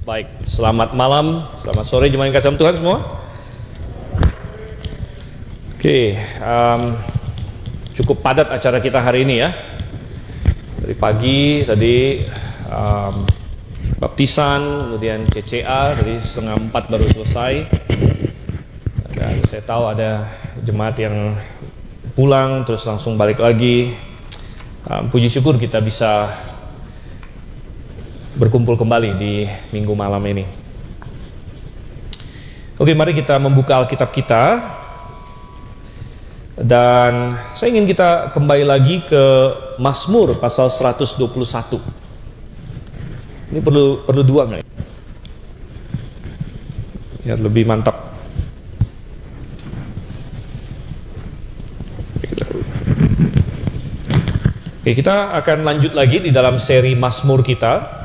Baik, selamat malam, selamat sore jemaat yang kasih Tuhan semua. Oke, cukup padat acara kita hari ini ya. Dari pagi tadi baptisan, kemudian CCA, dari 3:30 baru selesai. Dan saya tahu ada jemaat yang pulang terus langsung balik lagi. Puji syukur kita bisa berkumpul kembali di minggu malam ini. Oke, mari kita membuka Alkitab kita. Dan saya ingin kita kembali lagi ke Mazmur pasal 121. Ini perlu dua nggak? Biar lebih mantap. Oke, kita akan lanjut lagi di dalam seri Mazmur kita.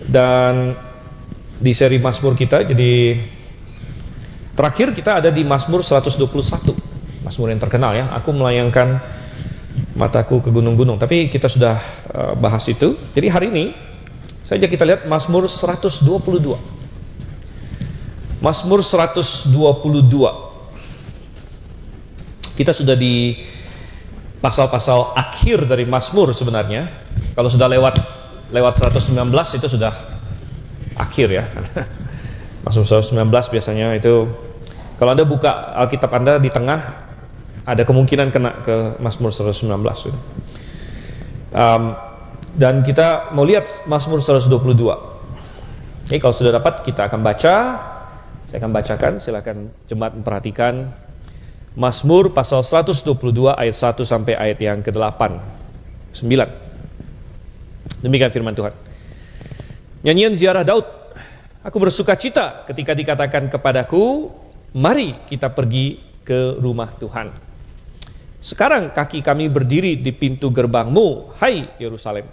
Dan di seri Mazmur kita, jadi terakhir kita ada di Mazmur 121, Mazmur yang terkenal ya. Aku melayangkan mataku ke gunung-gunung, tapi kita sudah bahas itu. Jadi hari ini saja kita lihat Mazmur 122. Mazmur 122. Kita sudah di pasal-pasal akhir dari Mazmur sebenarnya. Kalau sudah lewat 119 itu sudah akhir ya. Mazmur 119 biasanya itu, kalau Anda buka Alkitab Anda di tengah, ada kemungkinan kena ke Mazmur 119. Dan kita mau lihat Mazmur 122. Jadi kalau sudah dapat, kita akan baca. Saya akan bacakan, silakan jemaat memperhatikan. Mazmur pasal 122 ayat 1 sampai ayat yang ke-8, 9. Demikian firman Tuhan. Nyanyian ziarah Daud. Aku bersuka cita ketika dikatakan kepadaku, mari kita pergi ke rumah Tuhan. Sekarang kaki kami berdiri di pintu gerbangmu, hai Yerusalem.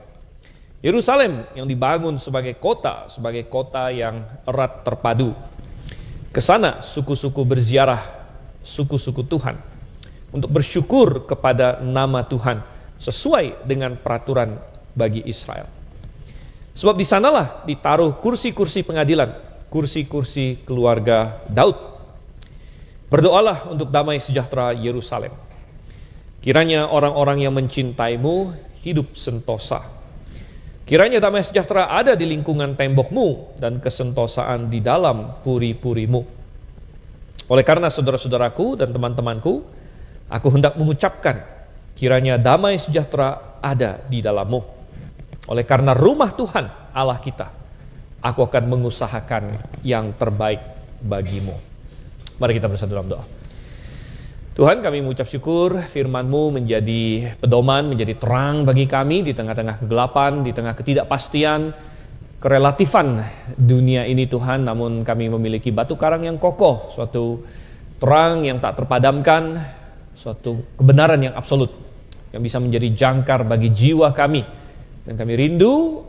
Yerusalem yang dibangun sebagai kota yang erat terpadu. Ke sana suku-suku berziarah, suku-suku Tuhan, untuk bersyukur kepada nama Tuhan sesuai dengan peraturan bagi Israel. Sebab di sanalah ditaruh kursi-kursi pengadilan, kursi-kursi keluarga Daud. Berdoalah untuk damai sejahtera Yerusalem. Kiranya orang-orang yang mencintaimu hidup sentosa. Kiranya damai sejahtera ada di lingkungan tembokmu dan kesentosaan di dalam puri-purimu. Oleh karena saudara-saudaraku dan teman-temanku, aku hendak mengucapkan, kiranya damai sejahtera ada di dalammu. Oleh karena rumah Tuhan Allah kita, aku akan mengusahakan yang terbaik bagimu. Mari kita bersatu dalam doa. Tuhan, kami mengucap syukur firman-Mu menjadi pedoman, menjadi terang bagi kami di tengah-tengah kegelapan, di tengah ketidakpastian, kerelatifan dunia ini Tuhan. Namun kami memiliki batu karang yang kokoh, suatu terang yang tak terpadamkan, suatu kebenaran yang absolut, yang bisa menjadi jangkar bagi jiwa kami. Dan kami rindu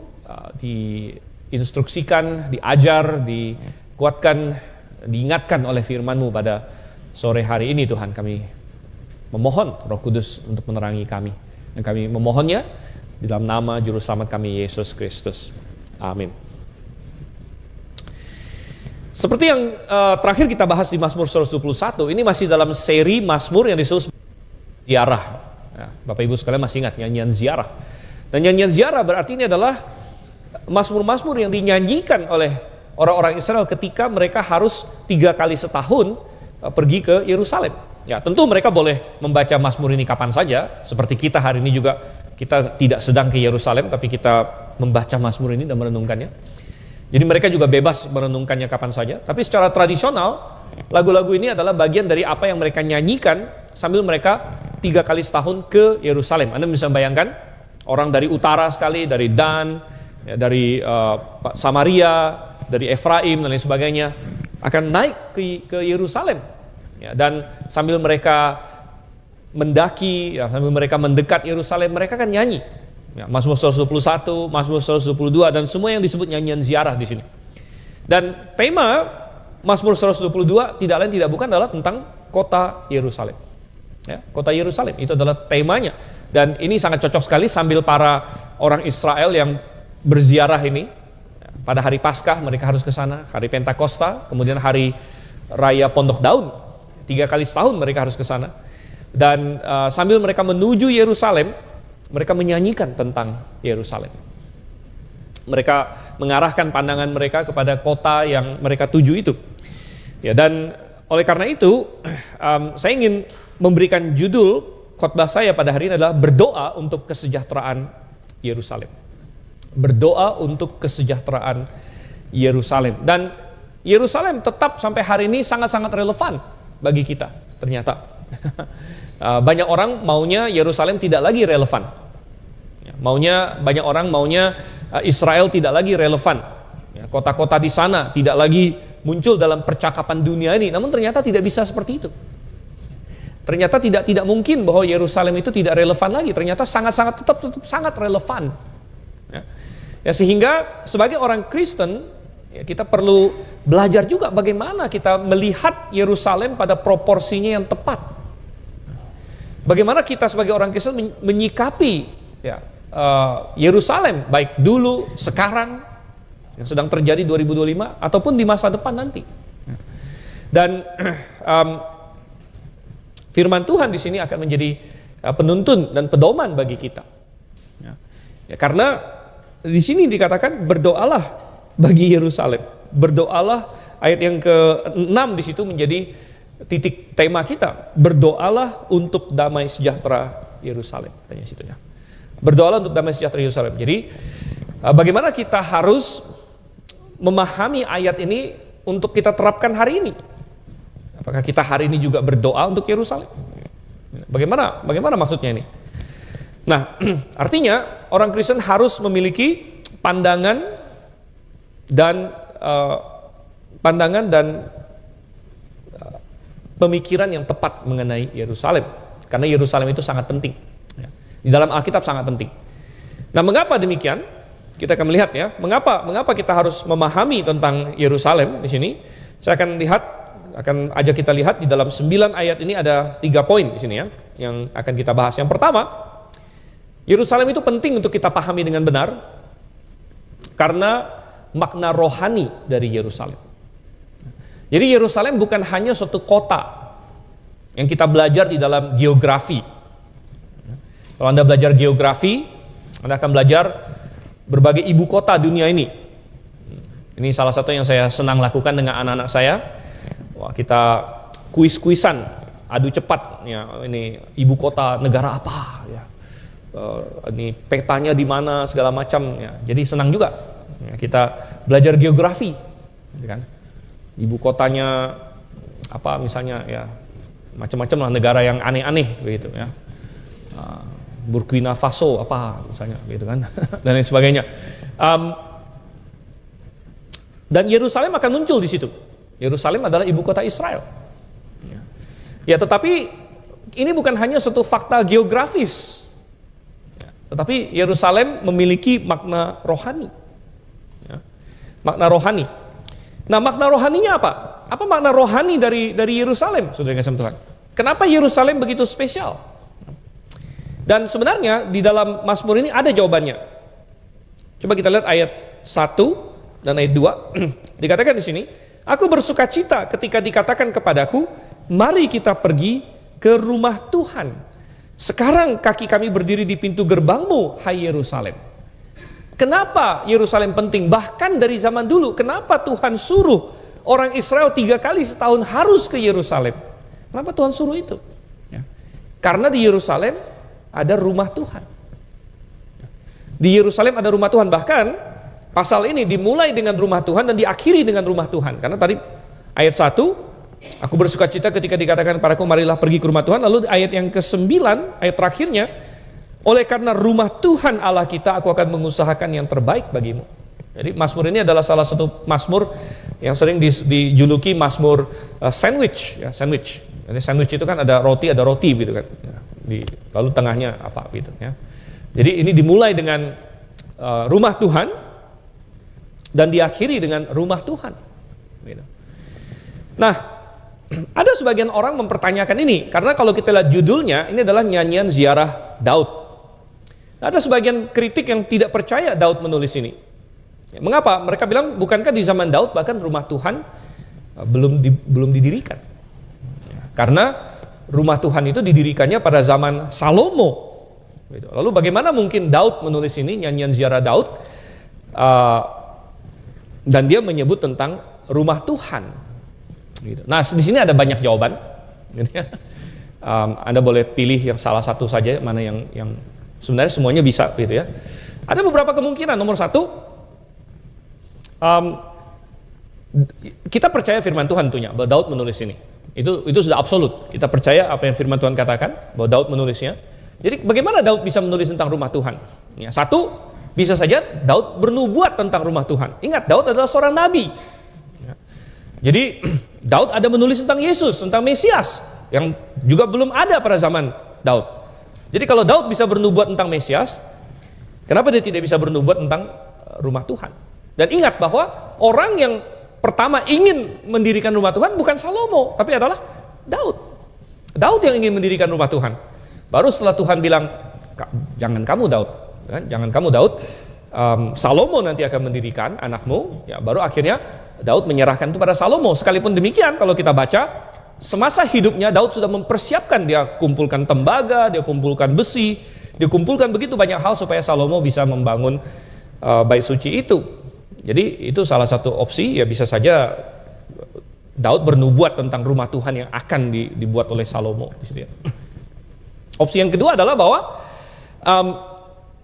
diinstruksikan, diajar, dikuatkan, diingatkan oleh firman-Mu pada sore hari ini Tuhan. Kami memohon Roh Kudus untuk menerangi kami. Dan kami memohonnya di dalam nama Juru Selamat kami, Yesus Kristus. Amin. Seperti yang terakhir kita bahas di Mazmur 121, ini masih dalam seri Mazmur yang disebut ziarah. Ya, Bapak Ibu sekalian masih ingat nyanyian ziarah. Dan nyanyian ziarah berarti ini adalah mazmur-mazmur yang dinyanyikan oleh orang-orang Israel ketika mereka harus 3 kali setahun pergi ke Yerusalem. Ya, tentu mereka boleh membaca mazmur ini kapan saja, seperti kita hari ini juga, kita tidak sedang ke Yerusalem, tapi kita membaca mazmur ini dan merenungkannya. Jadi mereka juga bebas merenungkannya kapan saja. Tapi secara tradisional, lagu-lagu ini adalah bagian dari apa yang mereka nyanyikan sambil mereka 3 kali setahun ke Yerusalem. Anda bisa bayangkan, orang dari utara sekali, dari Dan, ya, dari Samaria, dari Efraim dan lain sebagainya, akan naik ke Yerusalem. Ya, dan sambil mereka mendaki, ya, sambil mereka mendekat Yerusalem, mereka akan nyanyi. Ya, Mazmur 121, Mazmur 122, dan semua yang disebut nyanyian ziarah di sini. Dan tema Mazmur 122 tidak lain tidak bukan adalah tentang kota Yerusalem. Ya, kota Yerusalem itu adalah temanya. Dan ini sangat cocok sekali sambil para orang Israel yang berziarah ini, Pada hari Paskah mereka harus ke sana, hari Pentakosta, kemudian hari Raya Pondok Daun. 3 kali setahun mereka harus ke sana. Dan sambil mereka menuju Yerusalem, mereka menyanyikan tentang Yerusalem. Mereka mengarahkan pandangan mereka kepada kota yang mereka tuju itu. Ya, dan oleh karena itu, saya ingin memberikan judul khotbah saya pada hari ini adalah berdoa untuk kesejahteraan Yerusalem. Berdoa untuk kesejahteraan Yerusalem. Dan Yerusalem tetap sampai hari ini sangat-sangat relevan bagi kita ternyata. Banyak orang maunya Yerusalem tidak lagi relevan. Banyak orang maunya Israel tidak lagi relevan. Kota-kota di sana tidak lagi muncul dalam percakapan dunia ini. Namun ternyata tidak bisa seperti itu. Ternyata tidak mungkin bahwa Yerusalem itu tidak relevan lagi. Ternyata tetap sangat relevan. Ya, sehingga sebagai orang Kristen, ya, kita perlu belajar juga bagaimana kita melihat Yerusalem pada proporsinya yang tepat. Bagaimana kita sebagai orang Kristen menyikapi ya, Yerusalem, baik dulu, sekarang, yang sedang terjadi 2025, ataupun di masa depan nanti. Dan firman Tuhan di sini akan menjadi penuntun dan pedoman bagi kita. Ya, karena di sini dikatakan berdoalah bagi Yerusalem. Berdoalah, ayat yang ke-6 di situ menjadi titik tema kita. Berdoalah untuk damai sejahtera Yerusalem. Tanya situ ya. Berdoalah untuk damai sejahtera Yerusalem. Jadi bagaimana kita harus memahami ayat ini untuk kita terapkan hari ini? Apakah kita hari ini juga berdoa untuk Yerusalem? Bagaimana maksudnya ini? Nah, artinya orang Kristen harus memiliki pandangan dan pemikiran yang tepat mengenai Yerusalem, karena Yerusalem itu sangat penting. Di dalam Alkitab sangat penting. Nah, mengapa demikian? Kita akan melihat ya, mengapa kita harus memahami tentang Yerusalem di sini. Saya akan ajak kita lihat di dalam 9 ayat ini ada 3 poin di sini ya, yang akan kita bahas. Yang pertama, Yerusalem itu penting untuk kita pahami dengan benar karena makna rohani dari Yerusalem. Jadi Yerusalem bukan hanya suatu kota yang kita belajar di dalam geografi. Kalau Anda belajar geografi, Anda akan belajar berbagai ibu kota dunia ini. Ini salah satu yang saya senang lakukan dengan anak-anak saya. Wah, kita kuis-kuisan, adu cepat. Ya, ini ibu kota negara apa? Ya. Ini petanya di mana segala macam. Ya. Jadi senang juga. Ya, kita belajar geografi, kan? Ibu kotanya apa misalnya ya, macam-macam lah negara yang aneh-aneh begitu ya. Burkina Faso apa misalnya gitu kan. Dan lain sebagainya. Dan Yerusalem akan muncul di situ. Yerusalem adalah ibu kota Israel. Ya, tetapi ini bukan hanya suatu fakta geografis. Tetapi Yerusalem memiliki makna rohani. Ya. Makna rohani. Nah, makna rohaninya apa? Apa makna rohani dari Yerusalem, saudara yang kasih Tuhan? Kenapa Yerusalem begitu spesial? Dan sebenarnya di dalam Mazmur ini ada jawabannya. Coba kita lihat ayat 1 dan ayat 2. Dikatakan di sini, aku bersuka cita ketika dikatakan kepadaku, mari kita pergi ke rumah Tuhan. Sekarang kaki kami berdiri di pintu gerbangmu, hai Yerusalem. Kenapa Yerusalem penting? Bahkan dari zaman dulu, kenapa Tuhan suruh orang Israel 3 kali setahun harus ke Yerusalem? Kenapa Tuhan suruh itu? Ya. Karena di Yerusalem ada rumah Tuhan. Di Yerusalem ada rumah Tuhan. Bahkan pasal ini dimulai dengan rumah Tuhan dan diakhiri dengan rumah Tuhan. Karena tadi ayat 1, aku bersuka cita ketika dikatakan padaku marilah pergi ke rumah Tuhan. Lalu ayat yang ke-9, ayat terakhirnya, oleh karena rumah Tuhan Allah kita, aku akan mengusahakan yang terbaik bagimu. Jadi Mazmur ini adalah salah satu Mazmur yang sering dijuluki Mazmur sandwich, ya, sandwich. Jadi sandwich itu kan ada roti gitu kan. Ya, lalu tengahnya apa gitu ya. Jadi ini dimulai dengan rumah Tuhan dan diakhiri dengan rumah Tuhan. Gitu. Nah, ada sebagian orang mempertanyakan ini karena kalau kita lihat judulnya, ini adalah nyanyian ziarah Daud. Ada sebagian kritik yang tidak percaya Daud menulis ini. Mengapa? Mereka bilang, bukankah di zaman Daud bahkan rumah Tuhan belum didirikan? Karena rumah Tuhan itu didirikannya pada zaman Salomo. Lalu bagaimana mungkin Daud menulis ini, nyanyian ziarah Daud, dan dia menyebut tentang rumah Tuhan. Nah, di sini ada banyak jawaban. Anda boleh pilih yang salah satu saja, mana yang sebenarnya semuanya bisa, gitu ya. Ada beberapa kemungkinan. Nomor satu, kita percaya firman Tuhan tentunya bahwa Daud menulis ini. Itu sudah absolut. Kita percaya apa yang firman Tuhan katakan bahwa Daud menulisnya. Jadi bagaimana Daud bisa menulis tentang rumah Tuhan? Ya, satu, bisa saja Daud bernubuat tentang rumah Tuhan. Ingat, Daud adalah seorang nabi. Ya. Jadi Daud ada menulis tentang Yesus, tentang Mesias, yang juga belum ada pada zaman Daud. Jadi kalau Daud bisa bernubuat tentang Mesias, kenapa dia tidak bisa bernubuat tentang rumah Tuhan? Dan ingat bahwa orang yang pertama ingin mendirikan rumah Tuhan bukan Salomo, tapi adalah Daud. Daud yang ingin mendirikan rumah Tuhan. Baru setelah Tuhan bilang, jangan kamu Daud, jangan kamu Daud, Salomo nanti akan mendirikan anakmu. Ya, baru akhirnya Daud menyerahkan itu pada Salomo. Sekalipun demikian, kalau kita baca, semasa hidupnya Daud sudah mempersiapkan, dia kumpulkan tembaga, dia kumpulkan besi, dia kumpulkan begitu banyak hal supaya Salomo bisa membangun bait suci itu. Jadi itu salah satu opsi, ya bisa saja Daud bernubuat tentang rumah Tuhan yang akan dibuat oleh Salomo. Opsi yang kedua adalah bahwa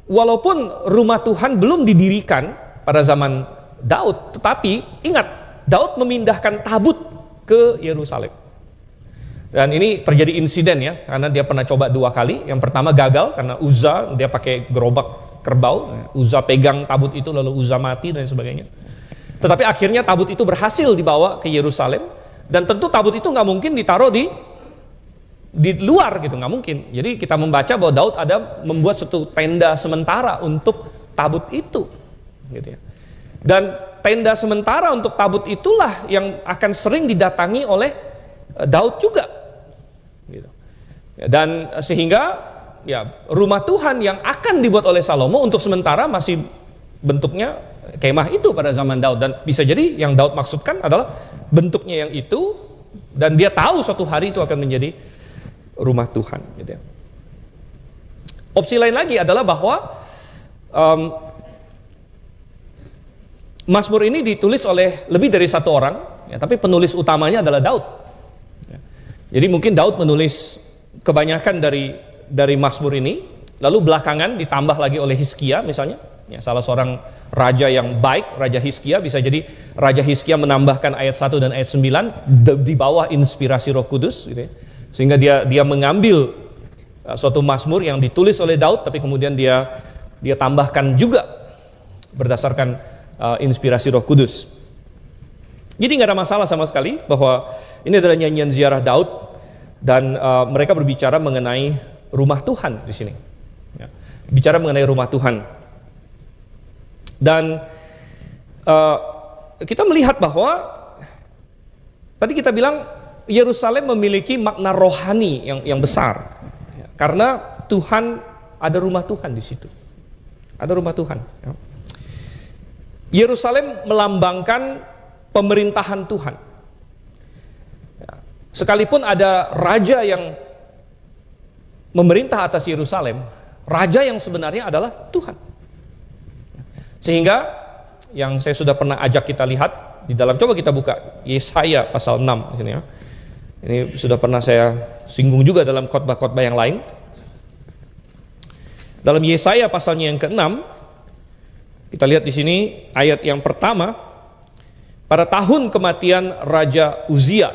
walaupun rumah Tuhan belum didirikan pada zaman Daud, tetapi ingat, Daud memindahkan tabut ke Yerusalem. Dan ini terjadi insiden ya, karena dia pernah coba 2 kali. Yang pertama gagal karena Uzza, dia pakai gerobak kerbau, Uzza pegang tabut itu lalu Uzza mati dan sebagainya. Tetapi akhirnya tabut itu berhasil dibawa ke Yerusalem, dan tentu tabut itu nggak mungkin ditaruh di luar gitu, nggak mungkin. Jadi kita membaca bahwa Daud ada membuat suatu tenda sementara untuk tabut itu, gitu ya. Dan tenda sementara untuk tabut itulah yang akan sering didatangi oleh Daud juga, gitu. Dan sehingga ya rumah Tuhan yang akan dibuat oleh Salomo untuk sementara masih bentuknya kemah itu pada zaman Daud, dan bisa jadi yang Daud maksudkan adalah bentuknya yang itu, dan dia tahu suatu hari itu akan menjadi rumah Tuhan, gitu ya. Opsi lain lagi adalah bahwa Mazmur ini ditulis oleh lebih dari satu orang, ya, tapi penulis utamanya adalah Daud. Ya. Jadi mungkin Daud menulis kebanyakan dari Mazmur ini, lalu belakangan ditambah lagi oleh Hizkia misalnya, ya, salah seorang raja yang baik, Raja Hizkia. Bisa jadi Raja Hizkia menambahkan ayat 1 dan ayat 9 di bawah inspirasi Roh Kudus, gitu ya. Sehingga dia mengambil suatu Mazmur yang ditulis oleh Daud, tapi kemudian dia tambahkan juga berdasarkan inspirasi Roh Kudus. Jadi nggak ada masalah sama sekali bahwa ini adalah nyanyian ziarah Daud, dan mereka berbicara mengenai rumah Tuhan di sini. Ya, bicara mengenai rumah Tuhan. Dan kita melihat bahwa tadi kita bilang Yerusalem memiliki makna rohani yang besar. Ya, karena Tuhan, ada rumah Tuhan di situ. Ada rumah Tuhan. Ya. Yerusalem melambangkan pemerintahan Tuhan. Ya, sekalipun ada raja yang memerintah atas Yerusalem, raja yang sebenarnya adalah Tuhan. Sehingga yang saya sudah pernah ajak kita lihat di dalam, coba kita buka Yesaya pasal 6 di sini ya. Ini sudah pernah saya singgung juga dalam khotbah-khotbah yang lain. Dalam Yesaya pasalnya yang ke-6, kita lihat di sini ayat yang pertama, pada tahun kematian Raja Uzia.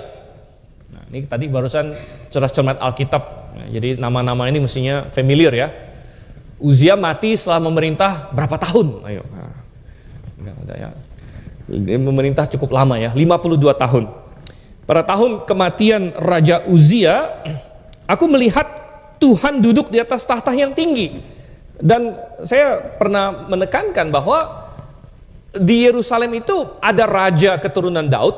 Nah, ini tadi barusan cermat Alkitab. Nah, jadi nama-nama ini mestinya familiar ya. Uzia mati setelah memerintah berapa tahun? Ayo. Nah, ya. Dia memerintah cukup lama ya, 52 tahun. Pada tahun kematian Raja Uzia, aku melihat Tuhan duduk di atas tahta yang tinggi. Dan saya pernah menekankan bahwa di Yerusalem itu ada raja keturunan Daud,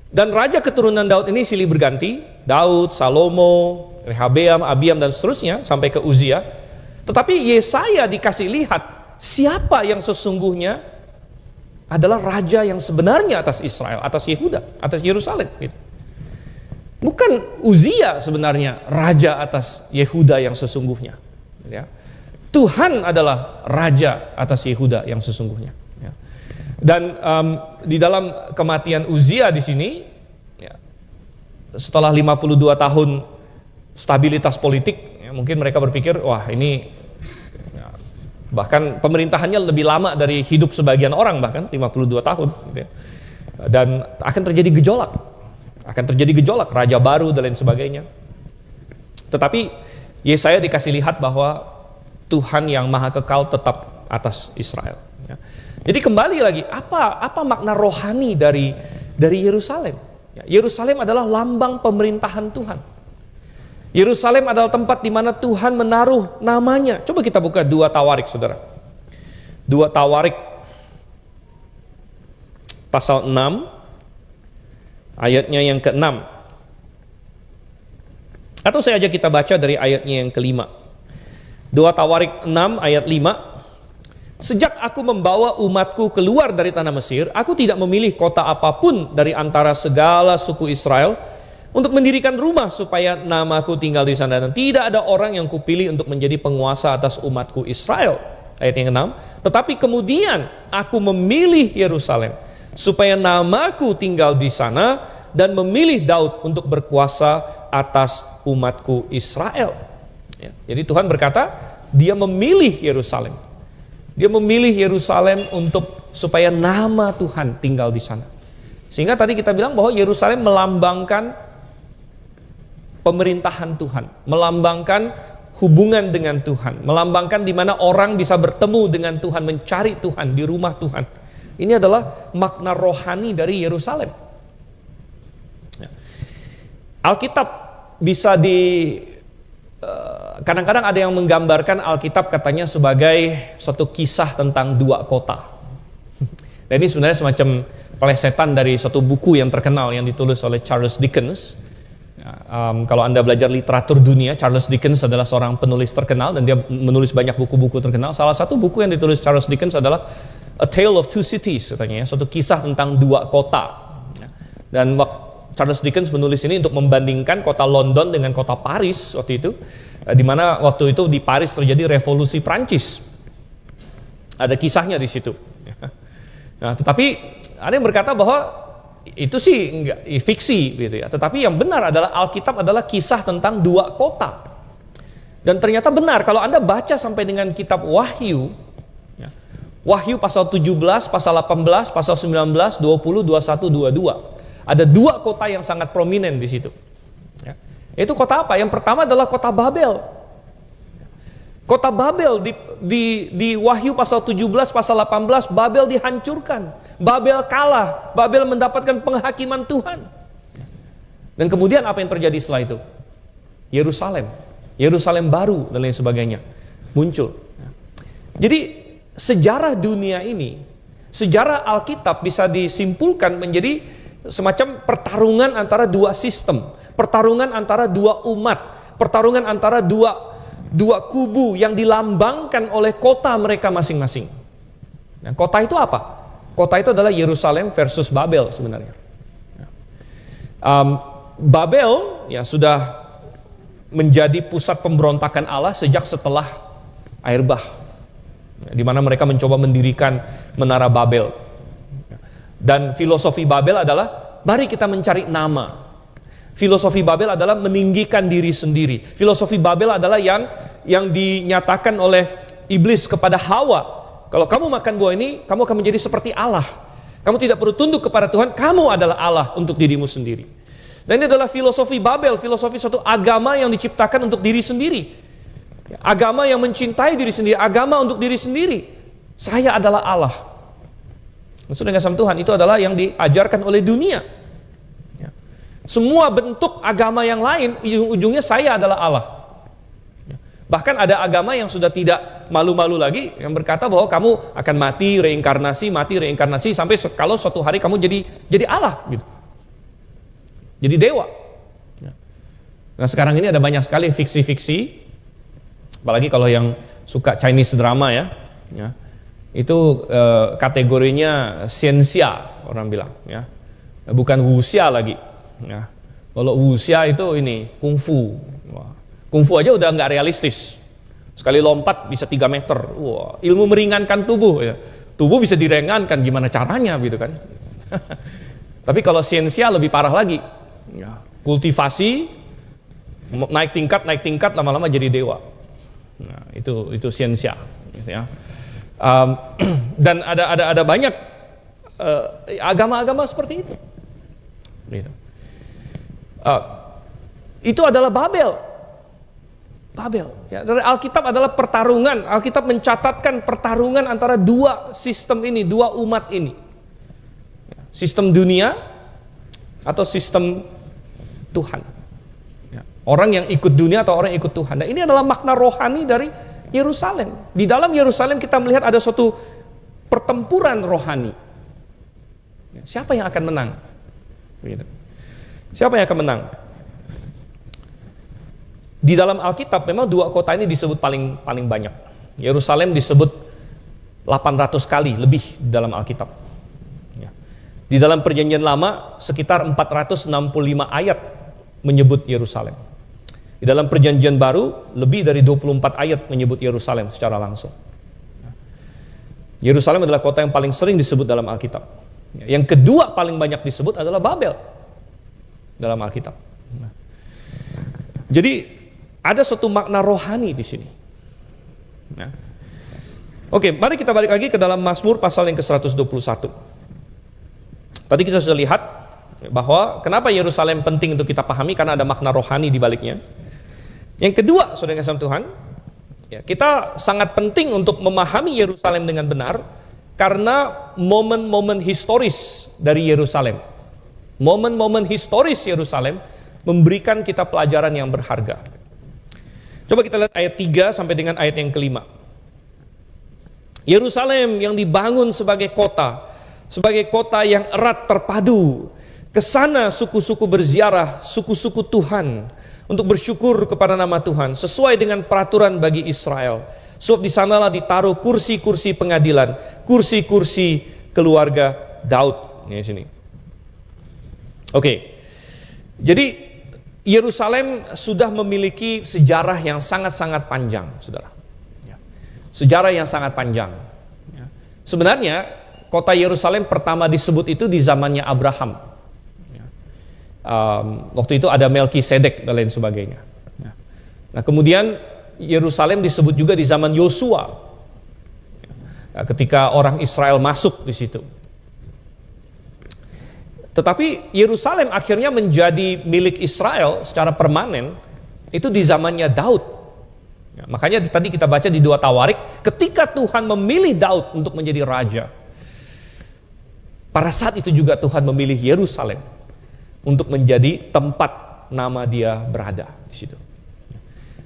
dan raja keturunan Daud ini silih berganti, Daud, Salomo, Rehabeam, Abiam, dan seterusnya sampai ke Uzia. Tetapi Yesaya dikasih lihat siapa yang sesungguhnya adalah raja yang sebenarnya atas Israel, atas Yehuda, atas Yerusalem. Gitu. Bukan Uzia sebenarnya raja atas Yehuda yang sesungguhnya. Ya. Tuhan adalah raja atas Yehuda yang sesungguhnya. Ya. Dan di dalam kematian Uzia di sini, ya, setelah 52 tahun stabilitas politik, ya, mungkin mereka berpikir, wah ini, ya, bahkan pemerintahannya lebih lama dari hidup sebagian orang, bahkan 52 tahun. Gitu ya. Dan akan terjadi gejolak, raja baru dan lain sebagainya. Tetapi Yesaya dikasih lihat bahwa Tuhan yang maha kekal tetap atas Israel. Ya. Jadi kembali lagi, apa makna rohani dari Yerusalem? Ya, Yerusalem adalah lambang pemerintahan Tuhan. Yerusalem adalah tempat di mana Tuhan menaruh namanya. Coba kita buka 2 Tawarik, saudara. 2 Tawarik pasal 6 ayatnya yang ke-6. Atau saya ajak kita baca dari ayatnya yang ke-5. 2 Tawarik 6 ayat 5. Sejak aku membawa umatku keluar dari tanah Mesir, aku tidak memilih kota apapun dari antara segala suku Israel untuk mendirikan rumah supaya namaku tinggal di sana, dan tidak ada orang yang kupilih untuk menjadi penguasa atas umatku Israel. Ayat yang ke-6. Tetapi kemudian aku memilih Yerusalem supaya namaku tinggal di sana, dan memilih Daud untuk berkuasa atas umatku Israel. Ya, jadi Tuhan berkata, dia memilih Yerusalem. Dia memilih Yerusalem supaya nama Tuhan tinggal di sana. Sehingga tadi kita bilang bahwa Yerusalem melambangkan pemerintahan Tuhan, melambangkan hubungan dengan Tuhan, melambangkan di mana orang bisa bertemu dengan Tuhan, mencari Tuhan di rumah Tuhan. Ini adalah makna rohani dari Yerusalem. Alkitab bisa kadang-kadang ada yang menggambarkan Alkitab katanya sebagai suatu kisah tentang 2 kota. Dan ini sebenarnya semacam pelesetan dari suatu buku yang terkenal yang ditulis oleh Charles Dickens. Kalau Anda belajar literatur dunia, Charles Dickens adalah seorang penulis terkenal dan dia menulis banyak buku-buku terkenal. Salah satu buku yang ditulis Charles Dickens adalah A Tale of Two Cities, katanya, suatu kisah tentang 2 kota. Dan Charles Dickens menulis ini untuk membandingkan kota London dengan kota Paris waktu itu, di mana waktu itu di Paris terjadi revolusi Prancis. Ada kisahnya di situ. Nah, tetapi ada yang berkata bahwa itu sih enggak fiksi, gitu ya. Tetapi yang benar adalah Alkitab adalah kisah tentang 2 kota. Dan ternyata benar kalau Anda baca sampai dengan kitab Wahyu. Wahyu pasal 17, pasal 18, pasal 19, 20, 21, 22. Ada 2 kota yang sangat prominent di situ. Ya. Itu kota apa? Yang pertama adalah kota Babel. Kota Babel di Wahyu pasal 17, pasal 18, Babel dihancurkan. Babel kalah. Babel mendapatkan penghakiman Tuhan. Dan kemudian apa yang terjadi setelah itu? Yerusalem baru dan lain sebagainya muncul. Jadi sejarah dunia ini, sejarah Alkitab bisa disimpulkan menjadi semacam pertarungan antara 2 sistem, pertarungan antara 2 umat, pertarungan antara dua kubu yang dilambangkan oleh kota mereka masing-masing. Nah, kota itu apa? Kota itu adalah Yerusalem versus Babel sebenarnya. Babel ya sudah menjadi pusat pemberontakan Allah sejak setelah air bah, di mana mereka mencoba mendirikan menara Babel. Dan filosofi Babel adalah mari kita mencari nama. Filosofi Babel adalah meninggikan diri sendiri. Filosofi Babel adalah yang dinyatakan oleh iblis kepada Hawa. Kalau kamu makan buah ini, kamu akan menjadi seperti Allah. Kamu tidak perlu tunduk kepada Tuhan, kamu adalah Allah untuk dirimu sendiri. Dan ini adalah filosofi Babel, filosofi suatu agama yang diciptakan untuk diri sendiri. Agama yang mencintai diri sendiri, agama untuk diri sendiri. Saya adalah Allah. Maksud dengan sama Tuhan itu adalah yang diajarkan oleh dunia. Semua bentuk agama yang lain, ujung-ujungnya saya adalah Allah. Bahkan ada agama yang sudah tidak malu-malu lagi, yang berkata bahwa kamu akan mati reinkarnasi, sampai kalau suatu hari kamu jadi Allah, gitu. Jadi dewa. Nah, sekarang ini ada banyak sekali fiksi-fiksi, apalagi kalau yang suka Chinese drama ya. Itu kategorinya siensia orang bilang, ya. Bukan wuxia lagi, ya. Kalau wuxia itu ini kungfu. Wah. Kungfu aja udah nggak realistis. Sekali lompat bisa 3 meter. Wah, ilmu meringankan tubuh, ya. Tubuh bisa diringankan, gimana caranya gitu kan. Tapi kalau siensia lebih parah lagi, ya. Kultivasi naik tingkat lama-lama jadi dewa. Nah, itu siensia, gitu ya. Dan ada banyak agama-agama seperti itu. Gitu. Itu adalah Babel. Ya, dari Alkitab adalah pertarungan. Alkitab mencatatkan pertarungan antara dua sistem ini, dua umat ini. Sistem dunia atau sistem Tuhan. Ya, orang yang ikut dunia atau orang yang ikut Tuhan. Nah, ini adalah makna rohani dari Yerusalem. Di dalam Yerusalem kita melihat ada suatu pertempuran rohani. Siapa yang akan menang? Begitu. Siapa yang akan menang? Di dalam Alkitab memang dua kota ini disebut paling banyak. Yerusalem disebut 800 kali lebih dalam Alkitab. Ya. Di dalam Perjanjian Lama sekitar 465 ayat menyebut Yerusalem. Di dalam Perjanjian Baru lebih dari 24 ayat menyebut Yerusalem secara langsung. Yerusalem adalah kota yang paling sering disebut dalam Alkitab. Yang kedua paling banyak disebut adalah Babel dalam Alkitab. Jadi ada suatu makna rohani di sini. Oke, mari kita balik lagi ke dalam Mazmur pasal yang ke-121. Tadi kita sudah lihat bahwa kenapa Yerusalem penting untuk kita pahami, karena ada makna rohani di baliknya. Yang kedua, saudara kasih Tuhan, ya, kita sangat penting untuk memahami Yerusalem dengan benar karena momen-momen historis dari Yerusalem. Momen-momen historis Yerusalem memberikan kita pelajaran yang berharga. Coba kita lihat ayat 3 sampai dengan ayat yang kelima. Yerusalem yang dibangun sebagai kota yang erat terpadu. Kesana suku-suku berziarah, suku-suku Tuhan, untuk bersyukur kepada nama Tuhan, sesuai dengan peraturan bagi Israel. Sebab di sanalah ditaruh kursi-kursi pengadilan, kursi-kursi keluarga Daud. Ini sini. Oke. Jadi Yerusalem sudah memiliki sejarah yang sangat-sangat panjang, saudara. Sejarah yang sangat panjang. Sebenarnya kota Yerusalem pertama disebut itu di zamannya Abraham. Waktu itu ada Melkisedek dan lain sebagainya. Nah, kemudian Yerusalem disebut juga di zaman Yosua, ketika orang Israel masuk di situ. Tetapi Yerusalem akhirnya menjadi milik Israel secara permanen itu di zamannya Daud. Makanya tadi kita baca di 2 Tawarik, ketika Tuhan memilih Daud untuk menjadi raja, pada saat itu juga Tuhan memilih Yerusalem untuk menjadi tempat nama Dia berada di situ.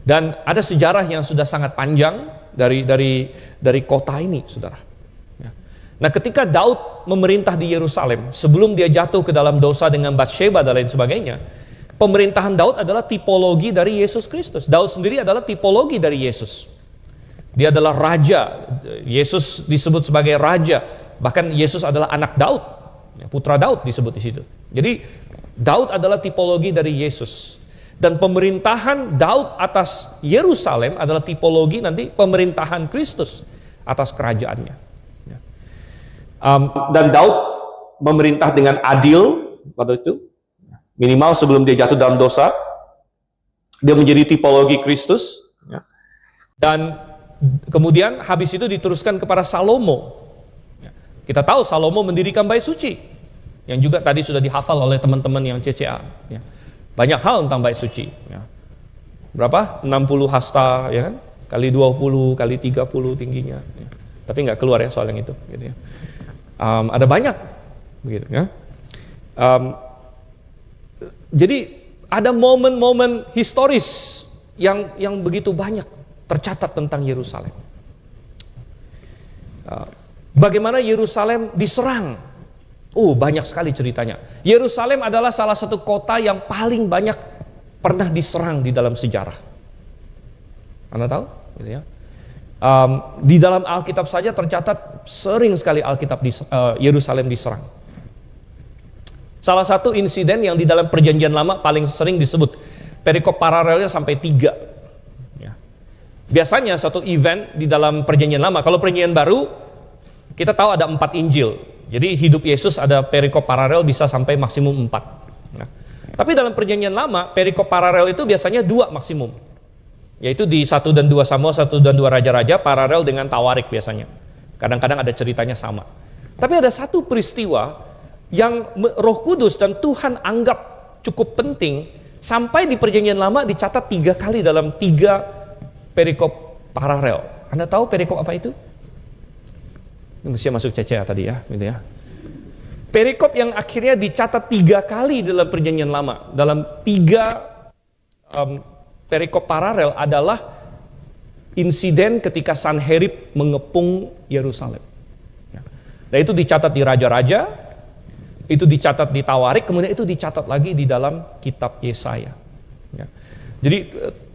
Dan ada sejarah yang sudah sangat panjang dari kota ini, saudara. Nah, ketika Daud memerintah di Yerusalem, sebelum dia jatuh ke dalam dosa dengan Batsheba dan lain sebagainya, pemerintahan Daud adalah tipologi dari Yesus Kristus. Daud sendiri adalah tipologi dari Yesus. Dia adalah raja. Yesus disebut sebagai raja. Bahkan Yesus adalah anak Daud, putra Daud disebut di situ. Jadi Daud adalah tipologi dari Yesus. Dan pemerintahan Daud atas Yerusalem adalah tipologi nanti pemerintahan Kristus atas kerajaannya. Dan Daud memerintah dengan adil pada itu, minimal sebelum dia jatuh dalam dosa. Dia menjadi tipologi Kristus. Dan kemudian habis itu diteruskan kepada Salomo. Kita tahu Salomo mendirikan bait suci, yang juga tadi sudah dihafal oleh teman-teman yang CCA. Banyak hal tentang bait suci. Berapa? 60 hasta, ya kan? Kali 20, kali 30 tingginya. Tapi nggak keluar ya soal yang itu. Gitu ya. Ada banyak, begitu ya. Jadi ada momen-momen historis yang begitu banyak tercatat tentang Yerusalem. Bagaimana Yerusalem diserang? Banyak sekali ceritanya. Yerusalem adalah salah satu kota yang paling banyak pernah diserang di dalam sejarah. Anda tahu? Gitu ya. Di dalam Alkitab saja tercatat sering sekali Yerusalem diserang. Salah satu insiden yang di dalam Perjanjian Lama paling sering disebut, perikop paralelnya sampai 3. Ya. Biasanya satu event di dalam Perjanjian Lama, kalau Perjanjian Baru kita tahu ada 4 Injil. Jadi hidup Yesus ada perikop paralel bisa sampai maksimum 4. Nah, tapi dalam Perjanjian Lama, perikop paralel itu biasanya 2 maksimum. Yaitu di 1 dan 2 Samuel, 1 dan 2 Raja-Raja, paralel dengan Tawarik biasanya. Kadang-kadang ada ceritanya sama. Tapi ada satu peristiwa yang Roh Kudus dan Tuhan anggap cukup penting, sampai di Perjanjian Lama dicatat 3 kali dalam 3 perikop paralel. Anda tahu perikop apa itu? Ini mesti masuk CCA tadi ya, gitu ya. Perikop yang akhirnya dicatat 3 kali dalam Perjanjian Lama, dalam 3 perikop paralel adalah insiden ketika Sanherib mengepung Yerusalem. Nah, itu dicatat di Raja-Raja, itu dicatat di Tawarik, kemudian itu dicatat lagi di dalam kitab Yesaya. Ya. Jadi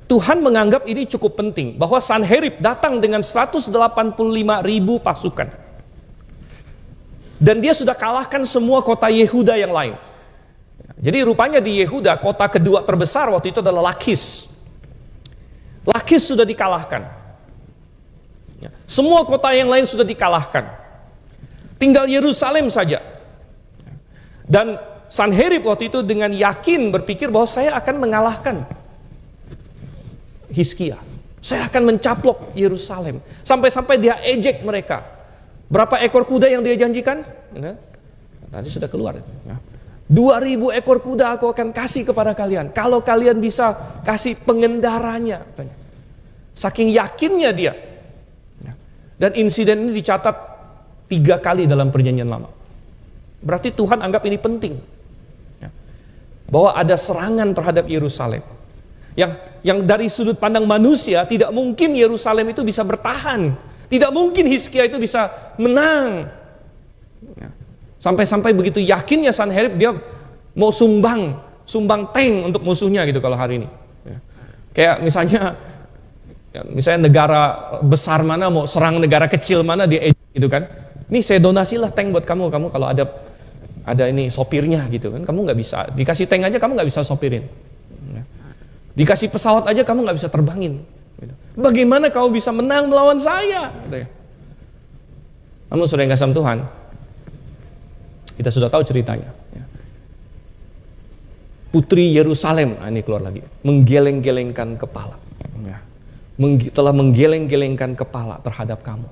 Tuhan menganggap ini cukup penting, bahwa Sanherib datang dengan 185.000 pasukan. Dan dia sudah kalahkan semua kota Yehuda yang lain. Jadi rupanya di Yehuda, kota kedua terbesar waktu itu adalah Lakis. Lakis sudah dikalahkan. Ya. Semua kota yang lain sudah dikalahkan. Tinggal Yerusalem saja. Dan Sanherib waktu itu dengan yakin berpikir bahwa saya akan mengalahkan Hizkia. Saya akan mencaplok Yerusalem. Sampai-sampai dia ejek mereka. Berapa ekor kuda yang dia janjikan? Ya. Tadi sudah keluar. Ya. 2.000 ekor kuda aku akan kasih kepada kalian. Kalau kalian bisa kasih pengendaranya. Saking yakinnya dia. Dan insiden ini dicatat 3 kali dalam Perjanjian Lama. Berarti Tuhan anggap ini penting. Bahwa ada serangan terhadap Yerusalem. Yang dari sudut pandang manusia tidak mungkin Yerusalem itu bisa bertahan. Tidak mungkin Hizkia itu bisa menang. Sampai-sampai begitu yakinnya Sanherib, dia mau sumbang tank untuk musuhnya gitu kalau hari ini. Kayak misalnya negara besar mana mau serang negara kecil mana, dia gitu kan. Nih saya donasilah tank buat kamu kalau ada ini sopirnya gitu kan. Kamu nggak bisa dikasih tank aja, kamu nggak bisa sopirin. Dikasih pesawat aja kamu nggak bisa terbangin. Bagaimana kau bisa menang melawan saya? Namun saudara yang kasih Tuhan, kita sudah tahu ceritanya. Putri Yerusalem, ini keluar lagi, menggeleng-gelengkan kepala. Telah menggeleng-gelengkan kepala terhadap kamu.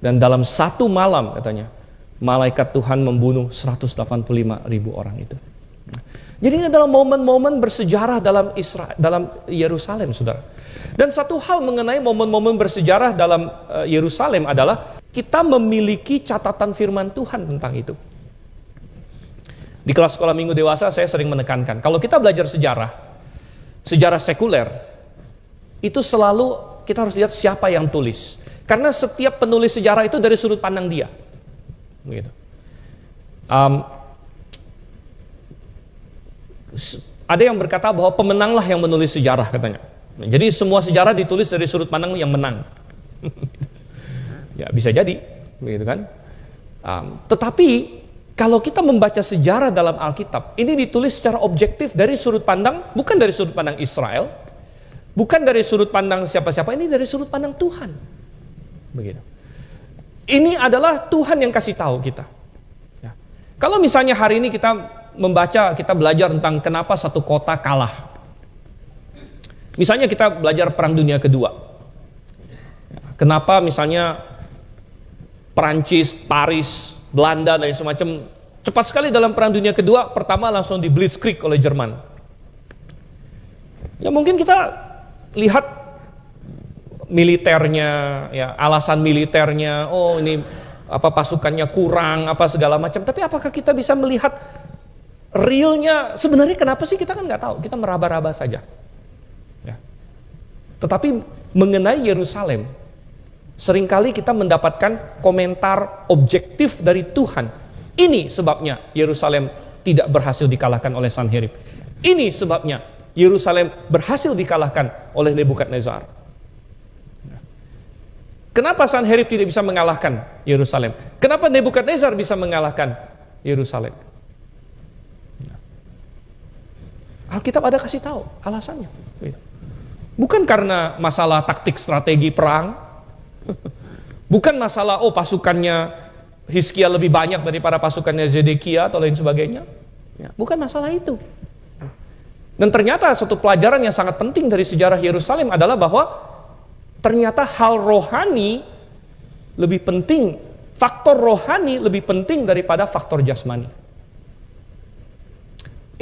Dan dalam 1 malam katanya, malaikat Tuhan membunuh 185.000 orang itu. Jadi ini adalah momen-momen bersejarah dalam Yerusalem, saudara. Dan satu hal mengenai momen-momen bersejarah dalam Yerusalem adalah kita memiliki catatan firman Tuhan tentang itu. Di kelas sekolah minggu dewasa saya sering menekankan, kalau kita belajar sejarah sekuler, itu selalu kita harus lihat siapa yang tulis. Karena setiap penulis sejarah itu dari sudut pandang dia. Begitu. Ada yang berkata bahwa pemenanglah yang menulis sejarah katanya. Jadi semua sejarah ditulis dari sudut pandang yang menang. Ya bisa jadi, begitu kan? Tetapi kalau kita membaca sejarah dalam Alkitab, ini ditulis secara objektif dari sudut pandang, bukan dari sudut pandang Israel, bukan dari sudut pandang siapa-siapa, ini dari sudut pandang Tuhan. Begitu. Ini adalah Tuhan yang kasih tahu kita. Ya. Kalau misalnya hari ini kita belajar tentang kenapa satu kota kalah. Misalnya kita belajar Perang Dunia Kedua. Kenapa misalnya Perancis, Paris, Belanda dan semacam cepat sekali dalam Perang Dunia Kedua, pertama langsung di Blitzkrieg oleh Jerman. Ya mungkin kita lihat militernya, ya alasan militernya, oh ini apa pasukannya kurang, apa segala macam. Tapi apakah kita bisa melihat realnya sebenarnya kenapa sih, kita kan nggak tahu, kita meraba-raba saja. Ya. Tetapi mengenai Yerusalem, seringkali kita mendapatkan komentar objektif dari Tuhan. Ini sebabnya Yerusalem tidak berhasil dikalahkan oleh Sanherib. Ini sebabnya Yerusalem berhasil dikalahkan oleh Nebukadnezar. Kenapa Sanherib tidak bisa mengalahkan Yerusalem? Kenapa Nebukadnezar bisa mengalahkan Yerusalem? Alkitab ada kasih tahu alasannya. Bukan karena masalah taktik strategi perang, bukan masalah pasukannya Hizkia lebih banyak daripada pasukannya Zedekia atau lain sebagainya. Bukan masalah itu. Dan ternyata satu pelajaran yang sangat penting dari sejarah Yerusalem adalah bahwa ternyata hal rohani lebih penting, faktor rohani lebih penting daripada faktor jasmani.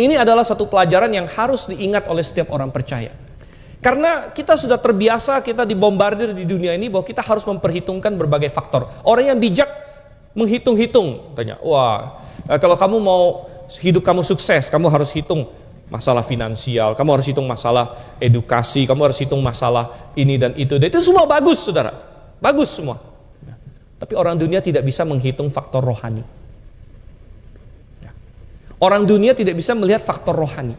Ini adalah satu pelajaran yang harus diingat oleh setiap orang percaya. Karena kita sudah terbiasa, kita dibombardir di dunia ini bahwa kita harus memperhitungkan berbagai faktor. Orang yang bijak menghitung-hitung, tanya, kalau kamu mau hidup kamu sukses, kamu harus hitung masalah finansial, kamu harus hitung masalah edukasi, kamu harus hitung masalah ini dan itu. Dan itu semua bagus, saudara. Bagus semua. Tapi orang dunia tidak bisa menghitung faktor rohani. Orang dunia tidak bisa melihat faktor rohani.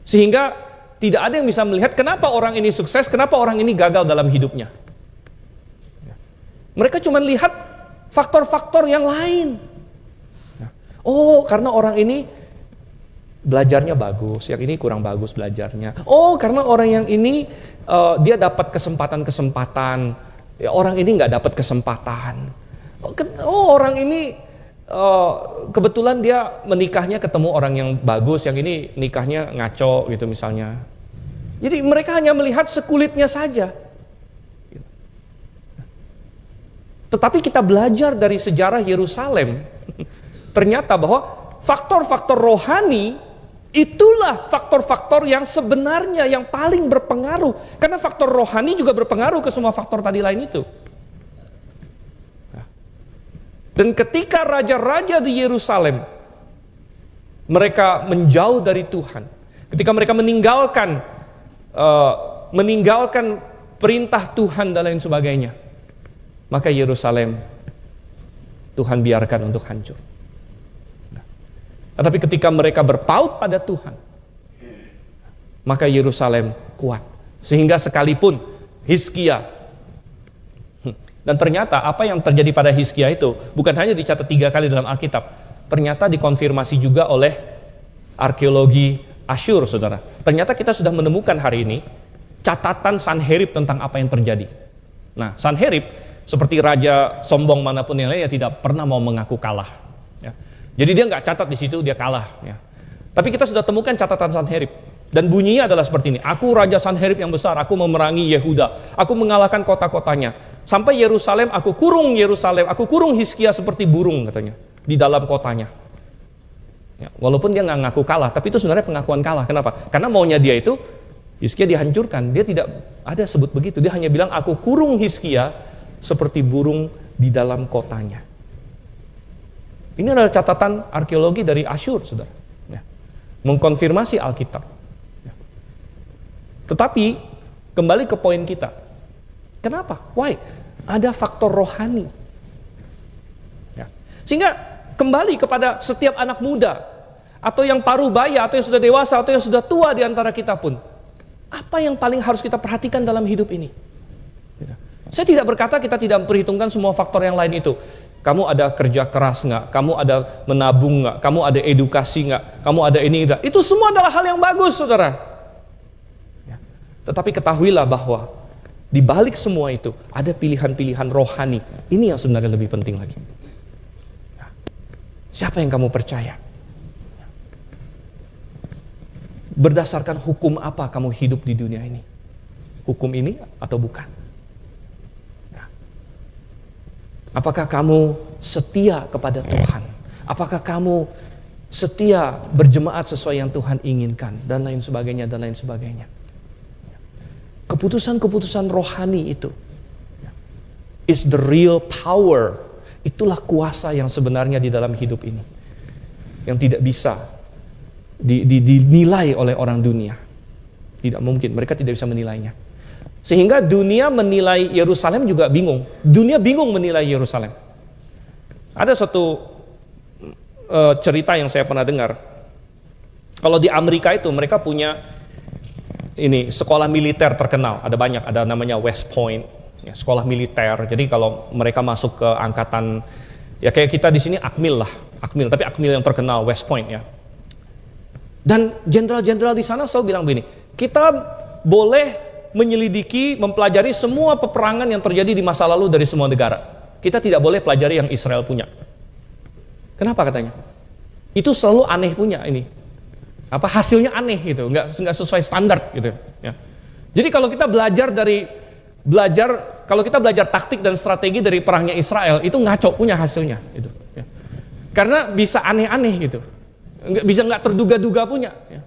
Sehingga tidak ada yang bisa melihat kenapa orang ini sukses, kenapa orang ini gagal dalam hidupnya. Mereka cuma lihat faktor-faktor yang lain. Karena orang ini belajarnya bagus, yang ini kurang bagus belajarnya. Karena orang yang ini dia dapat kesempatan-kesempatan, orang ini nggak dapat kesempatan. Orang ini kebetulan dia menikahnya ketemu orang yang bagus, yang ini nikahnya ngaco gitu misalnya. Jadi mereka hanya melihat sekulitnya saja. Tetapi kita belajar dari sejarah Yerusalem, ternyata bahwa faktor-faktor rohani itulah faktor-faktor yang sebenarnya yang paling berpengaruh. Karena faktor rohani juga berpengaruh ke semua faktor tadi lain itu. Dan ketika raja-raja di Yerusalem mereka menjauh dari Tuhan, ketika mereka meninggalkan perintah Tuhan dan lain sebagainya, maka Yerusalem Tuhan biarkan untuk hancur. Tetapi ketika mereka berpaut pada Tuhan, maka Yerusalem kuat. Sehingga sekalipun Hizkia, dan ternyata apa yang terjadi pada Hizkia itu bukan hanya dicatat 3 kali dalam Alkitab, ternyata dikonfirmasi juga oleh arkeologi Asyur, saudara. Ternyata kita sudah menemukan hari ini catatan Sanherib tentang apa yang terjadi. Nah, Sanherib seperti raja sombong manapun yang lainnya tidak pernah mau mengaku kalah. Jadi dia nggak catat di situ dia kalah. Tapi kita sudah temukan catatan Sanherib dan bunyinya adalah seperti ini. Aku raja Sanherib yang besar, aku memerangi Yehuda, aku mengalahkan kota-kotanya. Sampai Yerusalem, aku kurung Hizkia seperti burung katanya di dalam kotanya. Walaupun dia nggak ngaku kalah, tapi itu sebenarnya pengakuan kalah. Kenapa? Karena maunya dia itu Hizkia dihancurkan. Dia tidak ada sebut begitu. Dia hanya bilang aku kurung Hizkia seperti burung di dalam kotanya. Ini adalah catatan arkeologi dari Asyur, saudara. Mengkonfirmasi Alkitab. Tetapi, kembali ke poin kita. Kenapa? Why? Ada faktor rohani. Sehingga, kembali kepada setiap anak muda, atau yang parubaya, atau yang sudah dewasa, atau yang sudah tua di antara kita pun. Apa yang paling harus kita perhatikan dalam hidup ini? Saya tidak berkata kita tidak memperhitungkan semua faktor yang lain itu. Kamu ada kerja keras nggak? Kamu ada menabung nggak? Kamu ada edukasi nggak? Kamu ada ini nggak? Itu semua adalah hal yang bagus, saudara. Tetapi ketahuilah bahwa di balik semua itu ada pilihan-pilihan rohani. Ini yang sebenarnya lebih penting lagi. Siapa yang kamu percaya? Berdasarkan hukum apa kamu hidup di dunia ini? Hukum ini atau bukan? Apakah kamu setia kepada Tuhan? Apakah kamu setia berjemaat sesuai yang Tuhan inginkan? Dan lain sebagainya, dan lain sebagainya. Keputusan-keputusan rohani itu is the real power. Itulah kuasa yang sebenarnya di dalam hidup ini. Yang tidak bisa dinilai oleh orang dunia. Tidak mungkin, mereka tidak bisa menilainya. Sehingga dunia menilai Yerusalem juga bingung. Dunia bingung menilai Yerusalem. Ada satu cerita yang saya pernah dengar. Kalau di Amerika itu mereka punya ini sekolah militer terkenal, ada banyak, ada namanya West Point, ya, sekolah militer. Jadi kalau mereka masuk ke angkatan, ya kayak kita di sini Akmil lah, Akmil, tapi Akmil yang terkenal West Point ya. Dan jenderal-jenderal di sana selalu bilang begini, kita boleh menyelidiki, mempelajari semua peperangan yang terjadi di masa lalu dari semua negara. Kita tidak boleh pelajari yang Israel punya. Kenapa katanya? Itu selalu aneh punya ini. Apa hasilnya aneh gitu, nggak sesuai standar gitu ya. Jadi kalau kita kalau kita belajar taktik dan strategi dari perangnya Israel, itu ngaco punya hasilnya gitu ya. Karena bisa aneh-aneh gitu, nggak terduga-duga punya ya.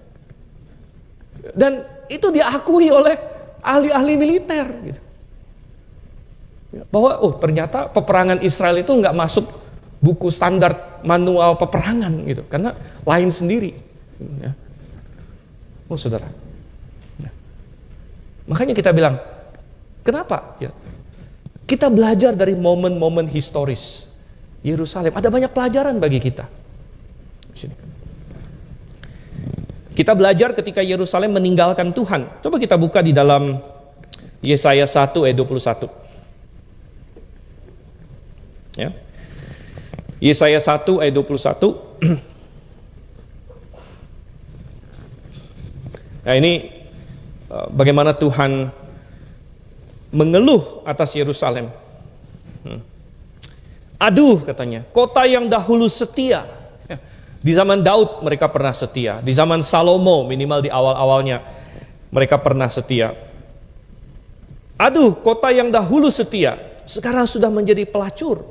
Dan itu diakui oleh ahli-ahli militer gitu, bahwa ternyata peperangan Israel itu nggak masuk buku standar manual peperangan gitu, karena lain sendiri ya. Saudara ya. Makanya kita bilang, kenapa ya? Kita belajar dari momen-momen historis Yerusalem, ada banyak pelajaran bagi kita. Sini. Kita belajar ketika Yerusalem meninggalkan Tuhan. Coba kita buka di dalam Yesaya 1 ayat 21 ya. Yesaya 1 ayat 21. Nah ini bagaimana Tuhan mengeluh atas Yerusalem. Aduh katanya, kota yang dahulu setia. Di zaman Daud mereka pernah setia. Di zaman Salomo minimal di awal-awalnya mereka pernah setia. Aduh kota yang dahulu setia, sekarang sudah menjadi pelacur.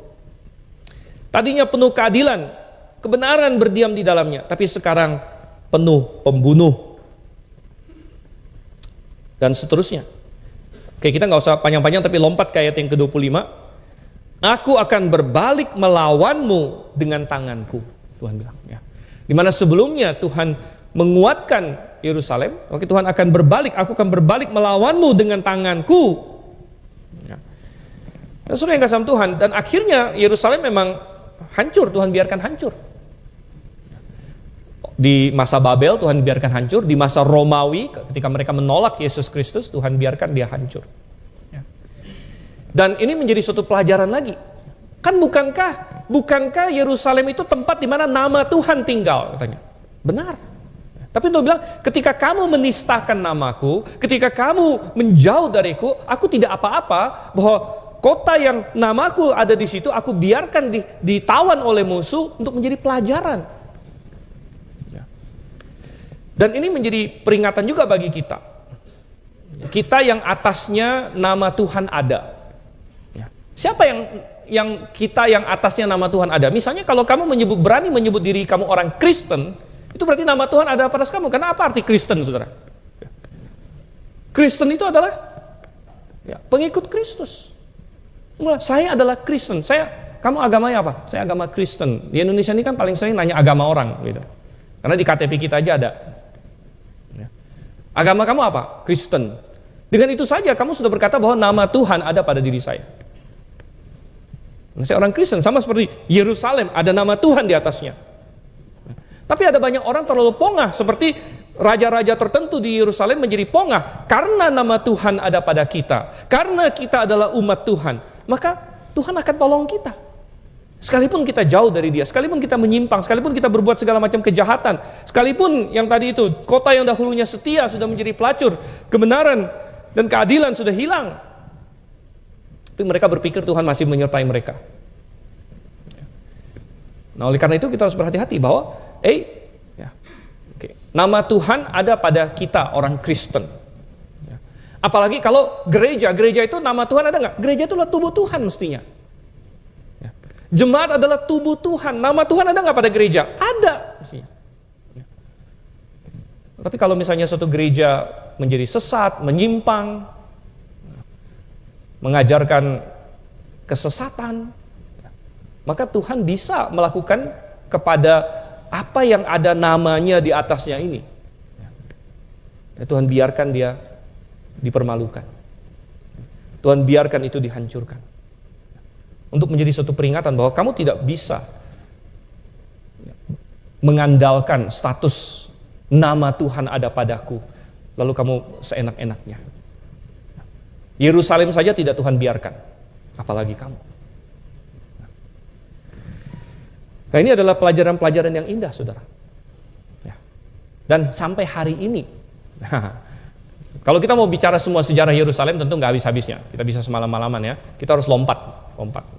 Tadinya penuh keadilan, kebenaran berdiam di dalamnya, tapi sekarang penuh pembunuh. Dan seterusnya. Oke, kita nggak usah panjang-panjang, tapi lompat ke ayat yang ke-25. Aku akan berbalik melawanmu dengan tanganku, Tuhan bilang ya. Dimana sebelumnya Tuhan menguatkan Yerusalem, oke, Tuhan akan berbalik, aku akan berbalik melawanmu dengan tanganku ya. Dan saudara yang kasih Tuhan, dan akhirnya Yerusalem memang hancur, Tuhan biarkan hancur. Di masa Babel Tuhan biarkan hancur, di masa Romawi ketika mereka menolak Yesus Kristus, Tuhan biarkan dia hancur ya. Dan ini menjadi suatu pelajaran lagi. Kan bukankah Yerusalem itu tempat di mana nama Tuhan tinggal katanya. Benar. Tapi Tuhan bilang, ketika kamu menistakan namaku, ketika kamu menjauh dariku, aku tidak apa-apa, bahwa kota yang namaku ada di situ, aku biarkan ditawan oleh musuh untuk menjadi pelajaran. Dan ini menjadi peringatan juga bagi kita. Kita yang atasnya nama Tuhan ada. Siapa yang kita yang atasnya nama Tuhan ada? Misalnya kalau kamu berani menyebut diri kamu orang Kristen, itu berarti nama Tuhan ada pada kamu. Karena apa arti Kristen, saudara? Kristen itu adalah pengikut Kristus. Saya adalah Kristen. Kamu agamanya apa? Saya agama Kristen. Di Indonesia ini kan paling sering nanya agama orang, gitu. Karena di KTP kita aja ada. Agama kamu apa? Kristen. Dengan itu saja kamu sudah berkata bahwa nama Tuhan ada pada diri saya. Saya orang Kristen, sama seperti Yerusalem, ada nama Tuhan di atasnya. Tapi ada banyak orang terlalu pongah, seperti raja-raja tertentu di Yerusalem menjadi pongah karena nama Tuhan ada pada kita. Karena kita adalah umat Tuhan, maka Tuhan akan tolong kita. Sekalipun kita jauh dari dia, sekalipun kita menyimpang, sekalipun kita berbuat segala macam kejahatan, sekalipun yang tadi itu, kota yang dahulunya setia sudah menjadi pelacur, kebenaran dan keadilan sudah hilang. Tapi mereka berpikir Tuhan masih menyertai mereka. Nah oleh karena itu kita harus berhati-hati bahwa nama Tuhan ada pada kita orang Kristen. Apalagi kalau gereja itu nama Tuhan ada nggak? Gereja itu adalah tubuh Tuhan mestinya. Jemaat adalah tubuh Tuhan. Nama Tuhan ada nggak pada gereja? Ada. Tapi kalau misalnya suatu gereja menjadi sesat, menyimpang, mengajarkan kesesatan, maka Tuhan bisa melakukan kepada apa yang ada namanya di atasnya ini. Tuhan biarkan dia dipermalukan. Tuhan biarkan itu dihancurkan. Untuk menjadi suatu peringatan bahwa kamu tidak bisa mengandalkan status nama Tuhan ada padaku lalu kamu seenak-enaknya. Yerusalem saja tidak Tuhan biarkan, apalagi kamu. Nah, ini adalah pelajaran-pelajaran yang indah, saudara. Ya. Dan sampai hari ini, kalau kita mau bicara semua sejarah Yerusalem, tentu nggak habis-habisnya. Kita bisa semalam-malaman ya. Kita harus lompat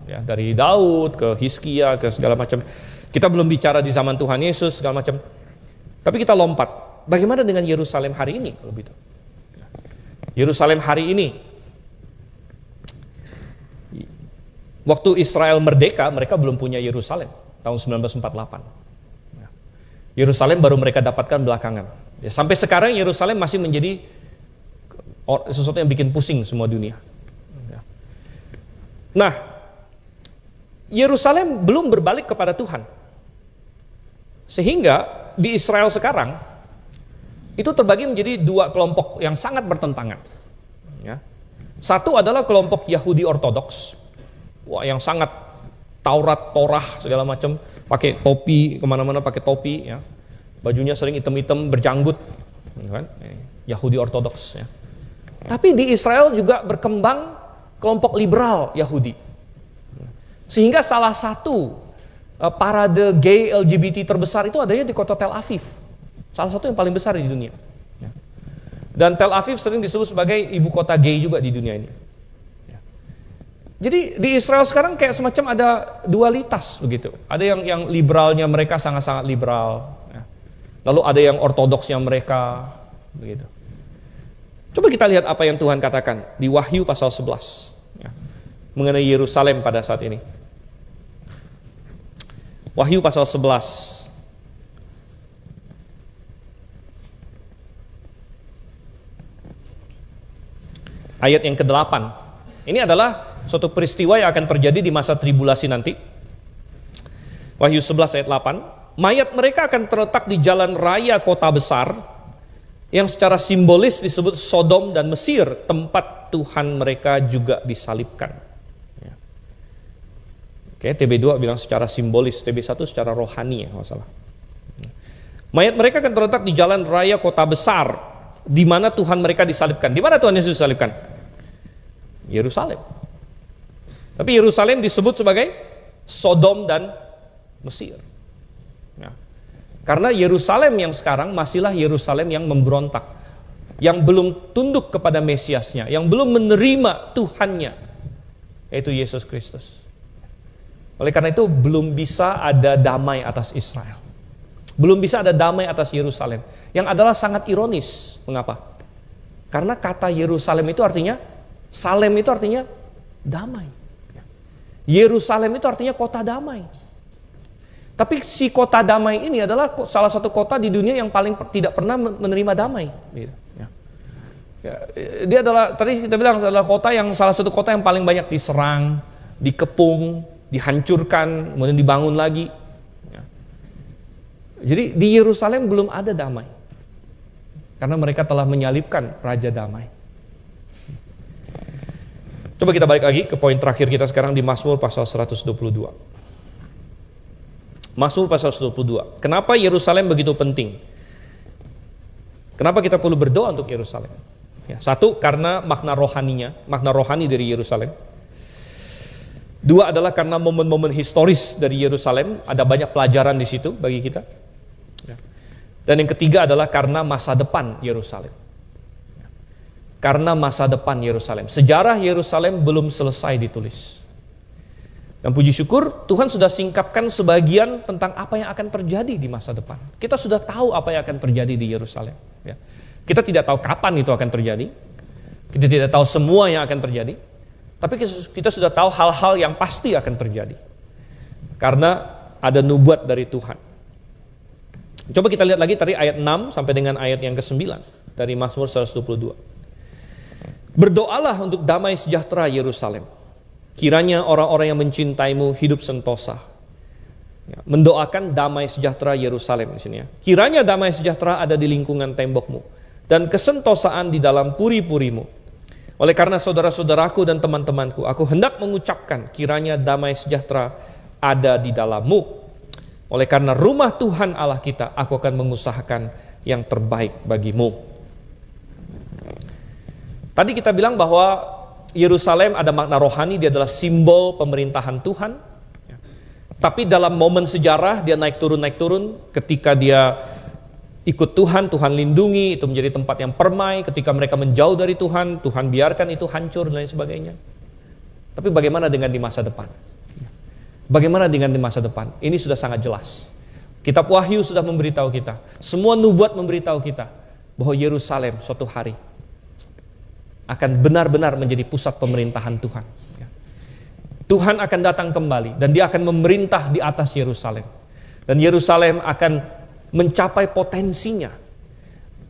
ya, dari Daud ke Hizkia ke segala macam. Kita belum bicara di zaman Tuhan Yesus segala macam. Tapi kita lompat. Bagaimana dengan Yerusalem hari ini kalau begitu? Yerusalem hari ini, waktu Israel merdeka, mereka belum punya Yerusalem tahun 1948. Yerusalem baru mereka dapatkan belakangan. Ya, sampai sekarang Yerusalem masih menjadi sesuatu yang bikin pusing semua dunia. Nah, Yerusalem belum berbalik kepada Tuhan. Sehingga di Israel sekarang itu terbagi menjadi dua kelompok yang sangat bertentangan. Ya. Satu adalah kelompok Yahudi Ortodoks, yang sangat Taurat, Torah segala macam, pakai topi kemana-mana pakai topi, ya. Bajunya sering hitam-hitam berjanggut, kan? Yahudi Ortodoks. Ya. Tapi di Israel juga berkembang kelompok liberal Yahudi, sehingga salah satu parade gay LGBT terbesar itu adanya di kota Tel Aviv. Salah satu yang paling besar di dunia. Dan Tel Aviv sering disebut sebagai ibu kota gay juga di dunia ini. Jadi di Israel sekarang kayak semacam ada dualitas begitu. Ada yang liberalnya mereka sangat-sangat liberal. Lalu ada yang ortodoksnya mereka begitu. Coba kita lihat apa yang Tuhan katakan di Wahyu pasal 11 mengenai Yerusalem pada saat ini. Wahyu pasal 11. Ayat yang ke-8. Ini adalah suatu peristiwa yang akan terjadi di masa tribulasi nanti. Wahyu 11 ayat 8. Mayat mereka akan terletak di jalan raya kota besar yang secara simbolis disebut Sodom dan Mesir, tempat Tuhan mereka juga disalibkan. Oke, TB2 bilang secara simbolis, TB1 secara rohani ya, kalau salah. Mayat mereka akan terletak di jalan raya kota besar, di mana Tuhan mereka disalibkan. Di mana Tuhan Yesus disalibkan? Yerusalem. Tapi Yerusalem disebut sebagai Sodom dan Mesir. Ya. Karena Yerusalem yang sekarang masihlah Yerusalem yang memberontak, yang belum tunduk kepada Mesiasnya, yang belum menerima Tuhannya, yaitu Yesus Kristus. Oleh karena itu belum bisa ada damai atas Israel. Belum bisa ada damai atas Yerusalem. Yang adalah sangat ironis. Mengapa? Karena kata Yerusalem itu artinya, Salem itu artinya damai. Yerusalem itu artinya kota damai. Tapi si kota damai ini adalah salah satu kota di dunia yang paling tidak pernah menerima damai. Dia adalah, tadi kita bilang adalah kota yang salah satu kota yang paling banyak diserang, dikepung, dihancurkan, kemudian dibangun lagi. Jadi di Yerusalem belum ada damai, karena mereka telah menyalibkan Raja Damai. Coba kita balik lagi ke poin terakhir kita sekarang di Mazmur pasal 122. Mazmur pasal 122. Kenapa Yerusalem begitu penting? Kenapa kita perlu berdoa untuk Yerusalem? Ya, satu, karena makna rohaninya, makna rohani dari Yerusalem. Dua adalah karena momen-momen historis dari Yerusalem, ada banyak pelajaran di situ bagi kita. Dan yang ketiga adalah karena masa depan Yerusalem. Karena masa depan Yerusalem. Sejarah Yerusalem belum selesai ditulis. Dan puji syukur Tuhan sudah singkapkan sebagian tentang apa yang akan terjadi di masa depan. Kita sudah tahu apa yang akan terjadi di Yerusalem. Kita tidak tahu kapan itu akan terjadi. Kita tidak tahu semua yang akan terjadi. Tapi kita sudah tahu hal-hal yang pasti akan terjadi. Karena ada nubuat dari Tuhan. Coba kita lihat lagi tadi ayat 6 sampai dengan ayat yang ke-9 dari Mazmur 122. Berdoalah untuk damai sejahtera Yerusalem. Kiranya orang-orang yang mencintaimu hidup sentosa. Mendoakan damai sejahtera Yerusalem di sini ya. Kiranya damai sejahtera ada di lingkungan tembokmu dan kesentosaan di dalam puri-purimu. Oleh karena saudara-saudaraku dan teman-temanku, aku hendak mengucapkan kiranya damai sejahtera ada di dalammu. Oleh karena rumah Tuhan Allah kita, aku akan mengusahakan yang terbaik bagimu. Tadi kita bilang bahwa Yerusalem ada makna rohani, dia adalah simbol pemerintahan Tuhan. Tapi dalam momen sejarah dia naik turun, ketika dia ikut Tuhan, Tuhan lindungi, itu menjadi tempat yang permai. Ketika mereka menjauh dari Tuhan, Tuhan biarkan itu hancur dan lain sebagainya. Tapi bagaimana dengan di masa depan? Bagaimana dengan di masa depan? Ini sudah sangat jelas. Kitab Wahyu sudah memberitahu kita, semua nubuat memberitahu kita bahwa Yerusalem suatu hari akan benar-benar menjadi pusat pemerintahan Tuhan. Tuhan akan datang kembali dan dia akan memerintah di atas Yerusalem. Dan Yerusalem akan mencapai potensinya.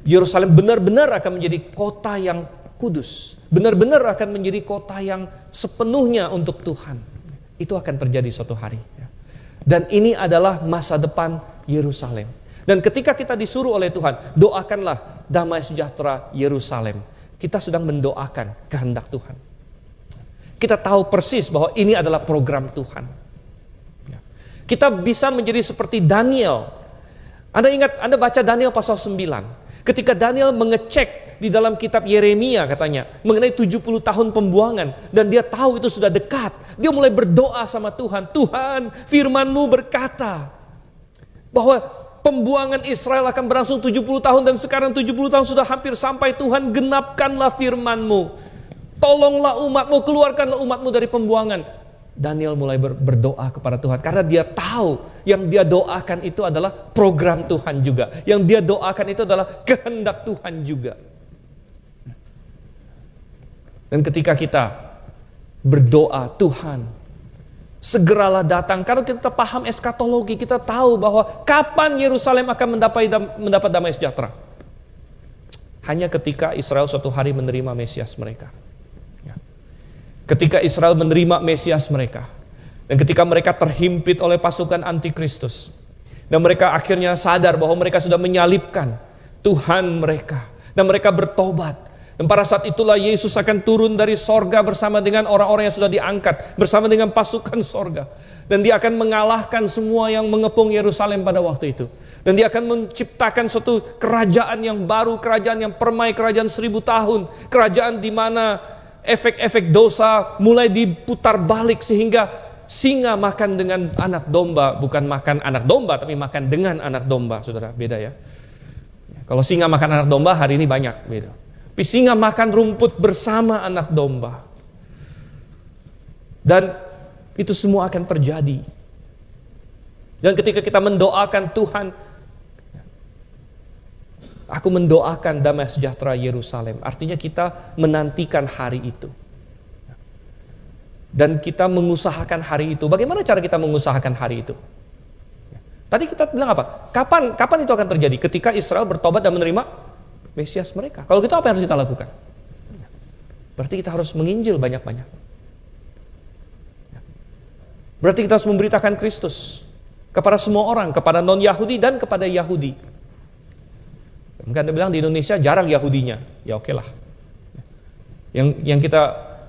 Yerusalem benar-benar akan menjadi kota yang kudus. Benar-benar akan menjadi kota yang sepenuhnya untuk Tuhan. Itu akan terjadi suatu hari. Dan ini adalah masa depan Yerusalem. Dan ketika kita disuruh oleh Tuhan, doakanlah damai sejahtera Yerusalem. Kita sedang mendoakan kehendak Tuhan. Kita tahu persis bahwa ini adalah program Tuhan. Kita bisa menjadi seperti Daniel. Anda ingat, Anda baca Daniel pasal 9. Ketika Daniel mengecek di dalam kitab Yeremia katanya, mengenai 70 tahun pembuangan. Dan dia tahu itu sudah dekat. Dia mulai berdoa sama Tuhan. Tuhan, firman-Mu berkata bahwa pembuangan Israel akan berlangsung 70 tahun dan sekarang 70 tahun sudah hampir sampai. Tuhan, genapkanlah firman-Mu. Tolonglah umat-Mu, keluarkanlah umat-Mu dari pembuangan. Daniel mulai berdoa kepada Tuhan karena dia tahu yang dia doakan itu adalah program Tuhan juga. Yang dia doakan itu adalah kehendak Tuhan juga. Dan ketika kita berdoa, Tuhan, segeralah datang. Karena kita paham eskatologi, kita tahu bahwa kapan Yerusalem akan mendapat damai sejahtera. Hanya ketika Israel suatu hari menerima Mesias mereka. Ketika Israel menerima Mesias mereka. Dan ketika mereka terhimpit oleh pasukan antikristus. Dan mereka akhirnya sadar bahwa mereka sudah menyalibkan Tuhan mereka. Dan mereka bertobat. Dan pada saat itulah Yesus akan turun dari sorga bersama dengan orang-orang yang sudah diangkat. Bersama dengan pasukan sorga. Dan dia akan mengalahkan semua yang mengepung Yerusalem pada waktu itu. Dan dia akan menciptakan suatu kerajaan yang baru. Kerajaan yang permai, kerajaan 1000 tahun. Kerajaan di mana efek-efek dosa mulai diputar balik. Sehingga singa makan dengan anak domba. Bukan makan anak domba, tapi makan dengan anak domba. Saudara, beda ya. Kalau singa makan anak domba, hari ini banyak. Beda. Tapi singa makan rumput bersama anak domba. Dan itu semua akan terjadi. Dan ketika kita mendoakan Tuhan, aku mendoakan damai sejahtera Yerusalem. Artinya kita menantikan hari itu. Dan kita mengusahakan hari itu. Bagaimana cara kita mengusahakan hari itu? Tadi kita bilang apa? Kapan itu akan terjadi? Ketika Israel bertobat dan menerima Mesias mereka. Kalau gitu apa yang harus kita lakukan? Berarti kita harus menginjil banyak-banyak. Berarti kita harus memberitakan Kristus kepada semua orang, kepada non-Yahudi dan kepada Yahudi. Mungkin Anda bilang di Indonesia jarang Yahudinya. Ya oke lah. Yang kita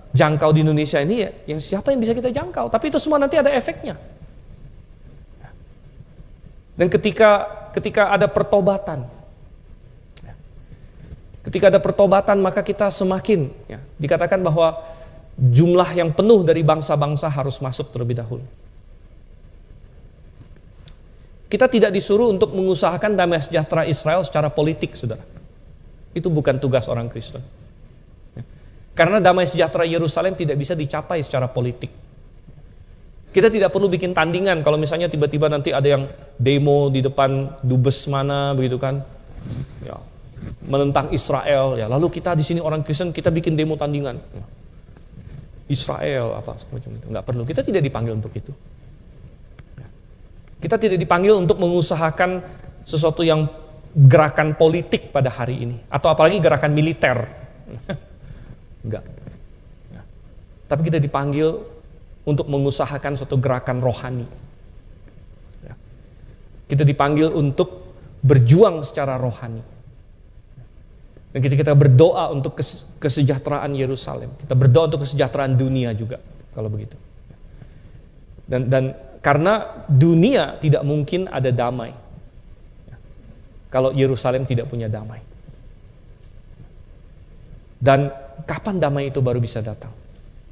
jangkau di Indonesia ini ya, yang siapa yang bisa kita jangkau? Tapi itu semua nanti ada efeknya. Dan ketika ada pertobatan, maka kita semakin dikatakan bahwa jumlah yang penuh dari bangsa-bangsa harus masuk terlebih dahulu. Kita tidak disuruh untuk mengusahakan damai sejahtera Israel secara politik, saudara. Itu bukan tugas orang Kristen. Karena damai sejahtera Yerusalem tidak bisa dicapai secara politik. Kita tidak perlu bikin tandingan kalau misalnya tiba-tiba nanti ada yang demo di depan dubes mana begitu kan. Ya, menentang Israel ya. Lalu kita di sini orang Kristen kita bikin demo tandingan. Israel apa semacam itu. Enggak perlu. Kita tidak dipanggil untuk itu. Kita tidak dipanggil untuk mengusahakan sesuatu yang gerakan politik pada hari ini atau apalagi gerakan militer. Enggak. Tapi kita dipanggil untuk mengusahakan suatu gerakan rohani. Kita dipanggil untuk berjuang secara rohani. Dan kita berdoa untuk kesejahteraan Yerusalem. Kita berdoa untuk kesejahteraan dunia juga, kalau begitu. Dan karena dunia tidak mungkin ada damai kalau Yerusalem tidak punya damai. Dan kapan damai itu baru bisa datang?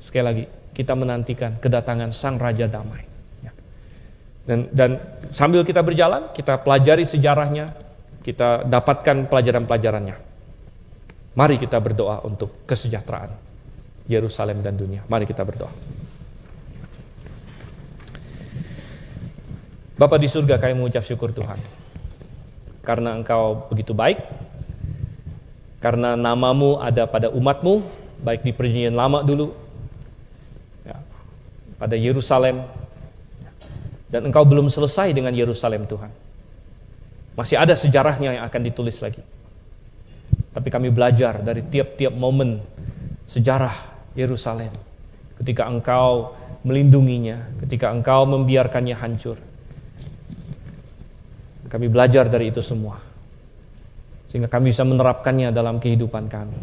Sekali lagi, kita menantikan kedatangan Sang Raja Damai. Ya. Dan sambil kita berjalan, kita pelajari sejarahnya, kita dapatkan pelajaran-pelajarannya. Mari kita berdoa untuk kesejahteraan Yerusalem dan dunia. Mari kita berdoa. Bapa di surga, kami mengucap syukur Tuhan, karena Engkau begitu baik, karena nama-Mu ada pada umat-Mu, baik di perjanjian lama dulu, ya, pada Yerusalem, dan Engkau belum selesai dengan Yerusalem Tuhan. Masih ada sejarahnya yang akan ditulis lagi. Tapi kami belajar dari tiap-tiap momen sejarah Yerusalem, ketika Engkau melindunginya, ketika Engkau membiarkannya hancur. Kami belajar dari itu semua, sehingga kami bisa menerapkannya dalam kehidupan kami.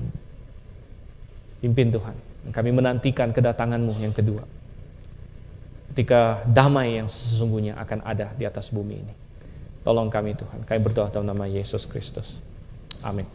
Pimpin Tuhan, kami menantikan kedatangan-Mu yang kedua, ketika damai yang sesungguhnya akan ada di atas bumi ini. Tolong kami Tuhan, kami berdoa dalam nama Yesus Kristus. Amin.